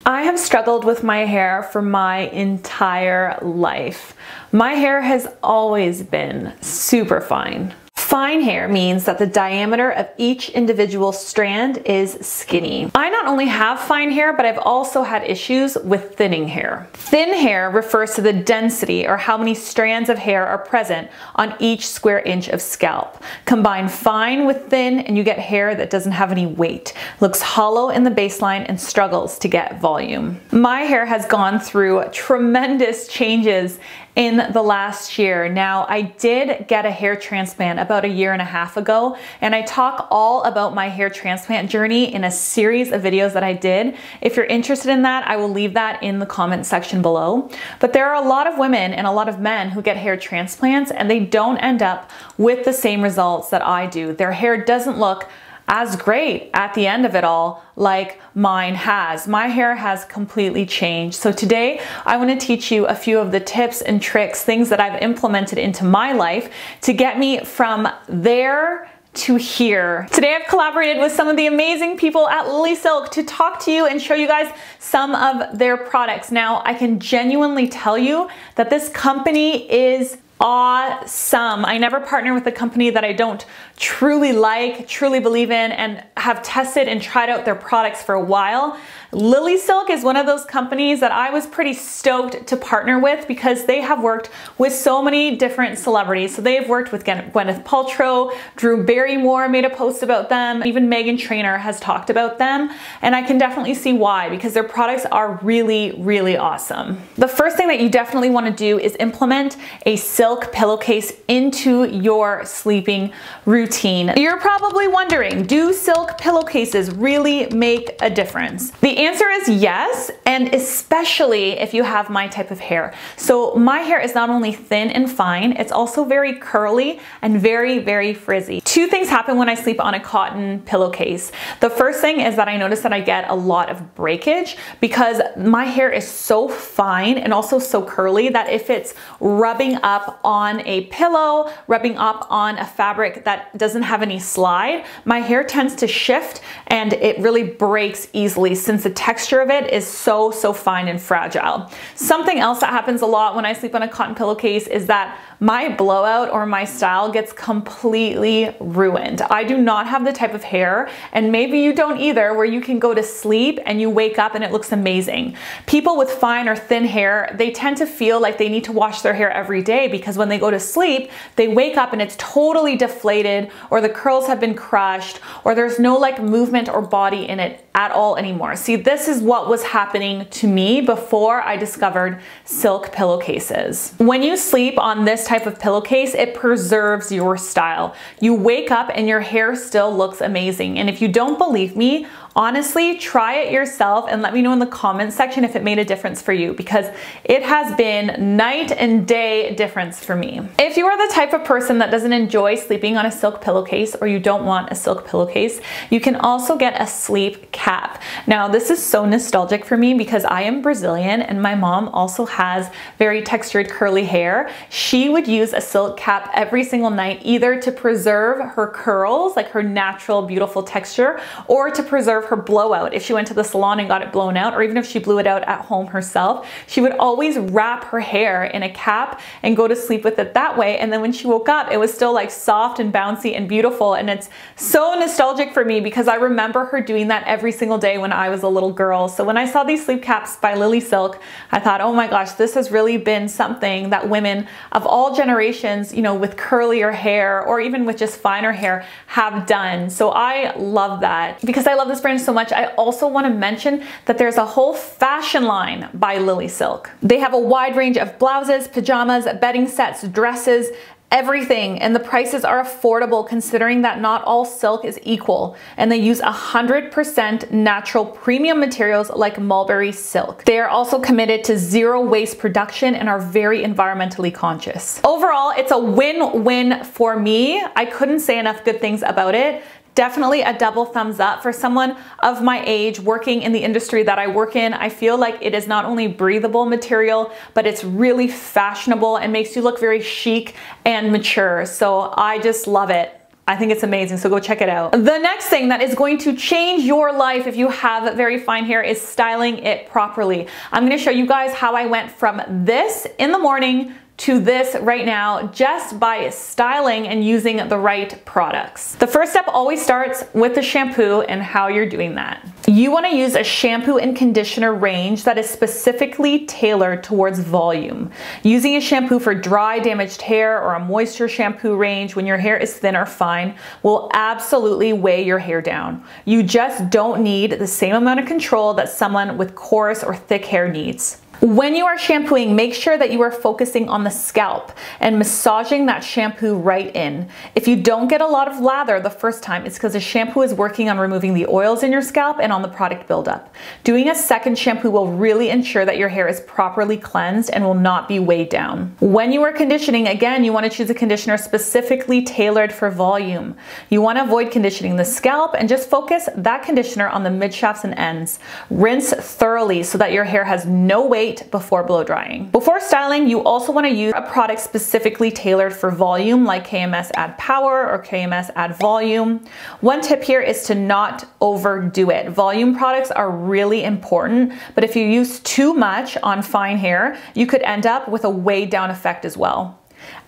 I have struggled with my hair for my entire life. My hair has always been super fine. Fine hair means that the diameter of each individual strand is skinny. I not only have fine hair, but I've also had issues with thinning hair. Thin hair refers to the density or how many strands of hair are present on each square inch of scalp. Combine fine with thin and you get hair that doesn't have any weight, looks hollow in the baseline and struggles to get volume. My hair has gone through tremendous changes in the last year. Now, I did get a hair transplant about a year and a half ago, and I talk all about my hair transplant journey in a series of videos that I did. If you're interested in that, I will leave that in the comment section below. But there are a lot of women and a lot of men who get hair transplants and they don't end up with the same results that I do. Their hair doesn't look as great at the end of it all like mine has. My hair has completely changed. So today I want to teach you a few of the tips and tricks, things that I've implemented into my life to get me from there to here. Today I've collaborated with some of the amazing people at LilySilk to talk to you and show you guys some of their products. Now, I can genuinely tell you that this company is awesome. I never partner with a company that I don't truly like, truly believe in, and have tested and tried out their products for a while. LilySilk is one of those companies that I was pretty stoked to partner with because they have worked with so many different celebrities. So they've worked with Gwyneth Paltrow, Drew Barrymore made a post about them, even Meghan Trainor has talked about them, and I can definitely see why, because their products are really, really awesome. The first thing that you definitely want to do is implement a silk pillowcase into your sleeping routine. You're probably wondering, do silk pillowcases really make a difference? The answer is yes, and especially if you have my type of hair. So my hair is not only thin and fine, it's also very curly and very, very frizzy. Two things happen when I sleep on a cotton pillowcase. The first thing is that I notice that I get a lot of breakage because my hair is so fine and also so curly that if it's rubbing up on a pillow, rubbing up on a fabric that doesn't have any slide, my hair tends to shift and it really breaks easily since the texture of it is so fine and fragile. Something else that happens a lot when I sleep on a cotton pillowcase is that my blowout or my style gets completely ruined. I do not have the type of hair, and maybe you don't either, where you can go to sleep and you wake up and it looks amazing. People with fine or thin hair, they tend to feel like they need to wash their hair every day because when they go to sleep, they wake up and it's totally deflated, or the curls have been crushed, or there's no like movement or body in it at all anymore. See, this is what was happening to me before I discovered silk pillowcases. When you sleep on this type of pillowcase, it preserves your style. You wake up and your hair still looks amazing. And if you don't believe me, honestly, try it yourself and let me know in the comments section if it made a difference for you, because it has been night and day difference for me. If you are the type of person that doesn't enjoy sleeping on a silk pillowcase, or you don't want a silk pillowcase, you can also get a sleep cap. Now, this is so nostalgic for me because I am Brazilian and my mom also has very textured curly hair. She would use a silk cap every single night, either to preserve her curls, like her natural beautiful texture, or to preserve her blowout. If she went to the salon and got it blown out, or even if she blew it out at home herself, she would always wrap her hair in a cap and go to sleep with it that way. And then when she woke up, it was still like soft and bouncy and beautiful. And it's so nostalgic for me because I remember her doing that every single day when I was a little girl. So when I saw these sleep caps by LilySilk, I thought, oh my gosh, this has really been something that women of all generations, you know, with curlier hair or even with just finer hair have done. So I love that. Because I love this brand so much, I also want to mention that there's a whole fashion line by LilySilk. They have a wide range of blouses, pajamas, bedding sets, dresses, everything, and the prices are affordable considering that not all silk is equal, and they use 100% natural premium materials like mulberry silk. They are also committed to zero waste production and are very environmentally conscious. Overall, it's a win-win for me. I couldn't say enough good things about it. Definitely a double thumbs up for someone of my age working in the industry that I work in. I feel like it is not only breathable material, but it's really fashionable and makes you look very chic and mature. So I just love it. I think it's amazing, so go check it out. The next thing that is going to change your life if you have very fine hair is styling it properly. I'm gonna show you guys how I went from this in the morning to this right now just by styling and using the right products. The first step always starts with the shampoo and how you're doing that. You want to use a shampoo and conditioner range that is specifically tailored towards volume. Using a shampoo for dry, damaged hair or a moisture shampoo range when your hair is thin or fine will absolutely weigh your hair down. You just don't need the same amount of control that someone with coarse or thick hair needs. When you are shampooing, make sure that you are focusing on the scalp and massaging that shampoo right in. If you don't get a lot of lather the first time, it's because the shampoo is working on removing the oils in your scalp and on the product buildup. Doing a second shampoo will really ensure that your hair is properly cleansed and will not be weighed down. When you are conditioning, again, you want to choose a conditioner specifically tailored for volume. You want to avoid conditioning the scalp and just focus that conditioner on the mid shafts and ends. Rinse thoroughly so that your hair has no weight before blow drying. Before styling, you also want to use a product specifically tailored for volume like KMS Add Power or KMS Add Volume. One tip here is to not overdo it. Volume products are really important, but if you use too much on fine hair, you could end up with a weighed down effect as well.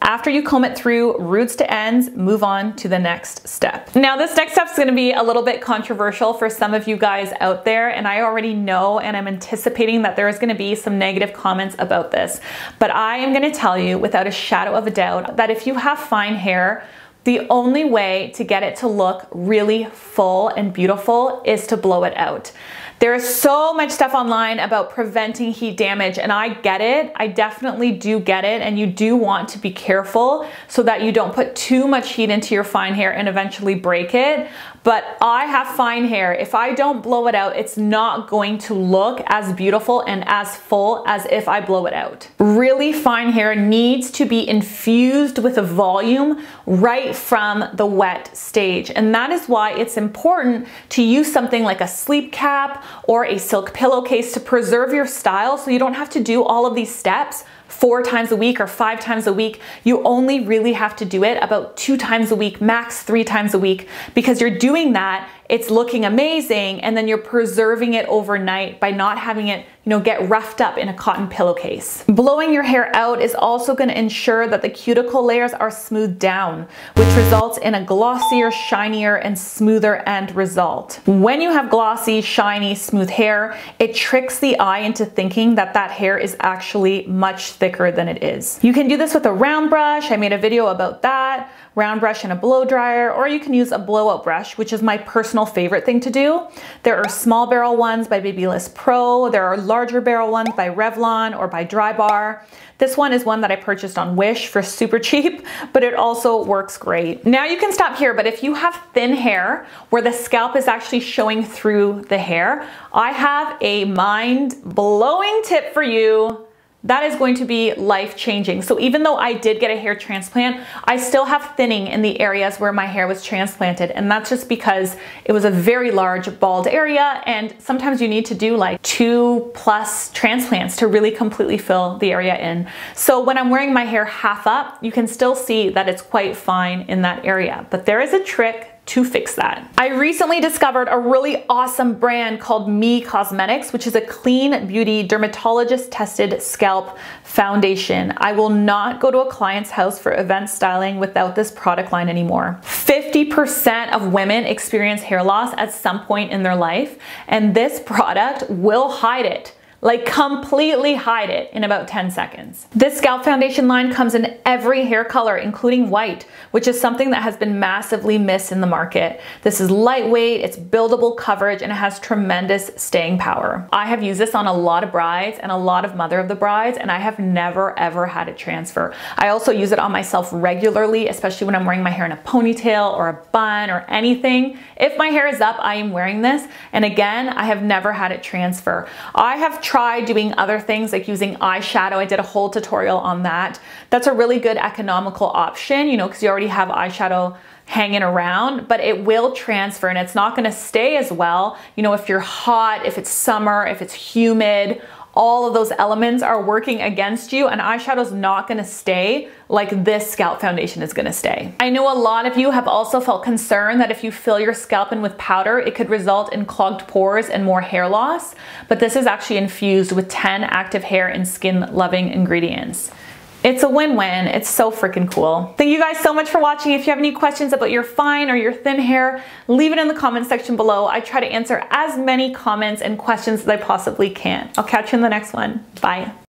After you comb it through roots to ends, move on to the next step. Now this next step is going to be a little bit controversial for some of you guys out there, and I already know and I'm anticipating that there is going to be some negative comments about this. But I am going to tell you without a shadow of a doubt that if you have fine hair, the only way to get it to look really full and beautiful is to blow it out. There is so much stuff online about preventing heat damage, and I get it. I definitely do get it, and you do want to be careful so that you don't put too much heat into your fine hair and eventually break it. But I have fine hair. If I don't blow it out, it's not going to look as beautiful and as full as if I blow it out. Really fine hair needs to be infused with a volume right from the wet stage. And that is why it's important to use something like a sleep cap or a silk pillowcase to preserve your style so you don't have to do all of these steps 4 times a week or 5 times a week. You only really have to do it about 2 times a week, max 3 times a week, because you're doing that, it's looking amazing, and then you're preserving it overnight by not having it, get roughed up in a cotton pillowcase. Blowing your hair out is also going to ensure that the cuticle layers are smoothed down, which results in a glossier, shinier, and smoother end result. When you have glossy, shiny, smooth hair, it tricks the eye into thinking that that hair is actually much thicker than it is. You can do this with a round brush. I made a video about that. Round brush and a blow dryer, or you can use a blowout brush, which is my personal favorite thing to do. There are small barrel ones by Babyliss Pro. There are larger barrel ones by Revlon or by Drybar. This one is one that I purchased on Wish for super cheap, but it also works great. Now you can stop here, but if you have thin hair where the scalp is actually showing through the hair, I have a mind-blowing tip for you. That is going to be life-changing. So even though I did get a hair transplant, I still have thinning in the areas where my hair was transplanted. And that's just because it was a very large bald area, and sometimes you need to do like 2+ transplants to really completely fill the area in. So when I'm wearing my hair half up, you can still see that it's quite fine in that area. But there is a trick to fix that. I recently discovered a really awesome brand called Me Cosmetics, which is a clean beauty dermatologist tested scalp foundation. I will not go to a client's house for event styling without this product line anymore. 50% of women experience hair loss at some point in their life, and this product will hide it. Like completely hide it in about 10 seconds. This scalp foundation line comes in every hair color, including white, which is something that has been massively missed in the market. This is lightweight, it's buildable coverage, and it has tremendous staying power. I have used this on a lot of brides and a lot of mother of the brides, and I have never ever had it transfer. I also use it on myself regularly, especially when I'm wearing my hair in a ponytail or a bun or anything. If my hair is up, I am wearing this, and again, I have never had it transfer. I have tried doing other things like using eyeshadow. I did a whole tutorial on that. That's a really good economical option, because you already have eyeshadow hanging around, but it will transfer and it's not gonna stay as well. If you're hot, if it's summer, if it's humid, all of those elements are working against you and eyeshadow's not gonna stay like this scalp foundation is gonna stay. I know a lot of you have also felt concerned that if you fill your scalp in with powder, it could result in clogged pores and more hair loss, but this is actually infused with 10 active hair and skin loving ingredients. It's a win-win. It's so freaking cool. Thank you guys so much for watching. If you have any questions about your fine or your thin hair, leave it in the comment section below. I try to answer as many comments and questions as I possibly can. I'll catch you in the next one. Bye.